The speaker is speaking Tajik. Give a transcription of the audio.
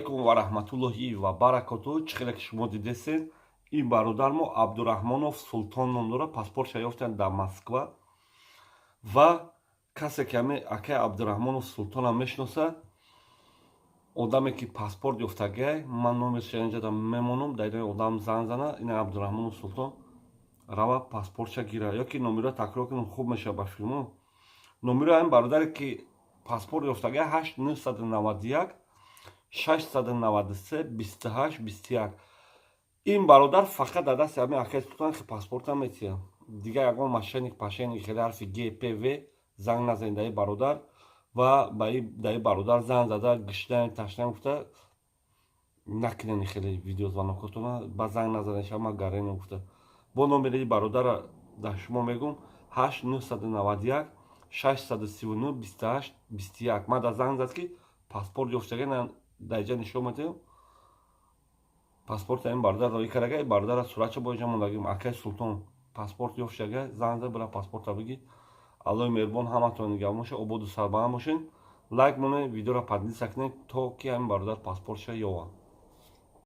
алайкум ва раҳматуллоҳи ва баракатуҳу. Чӣ хеле ки шумо дидесен, ин бародармо Абдураҳмонов Султон ном дорад, паспортша ёфтан дар Москва. Ва касе ки ҳамин акаи Абдураҳмонов Султона мешиноса, одаме ки паспорт ёфтагай, ман номерша инҷа мемонам, дар ин одам занг зана, ин Абдураҳмонов Султон рава паспортша гира, ёки номеро такрор кунам, хуб мешавад ба филмо. Номеро ҳамин бародаре ки паспорт ёфтагай 8991 693 28 21. ин бародар фақат дар дасти ҳамин акаи Султон ки паспортам метиҳам. Дигар ягон мошенник пашенник хеле ҳарфи ГПВ занг назанед дар ин бародар ва дар ин бародар занг зада гиштан таштан гуфта накунед хеле видеозвонокотона ба занг назанед шама гарен гуфта. Бо номери бародара дар шумо мегум 8991 639 28 21. ман дар занг зад ки паспорт ёфтагай дар инҷа нишон медиҳам. Паспорт ин бародар роӣ кардагай, бародара суратча бо инҷа мондагим акаи Султон паспорт ёфтагай, занг зад бира паспорта бигир. аллои меҳрубон ҳаматон нигоҳбон бошед, ободу сарбаланд бошед. лайк монед, видеоро падлиса кунед то ки ҳамин бародар паспортша ёва.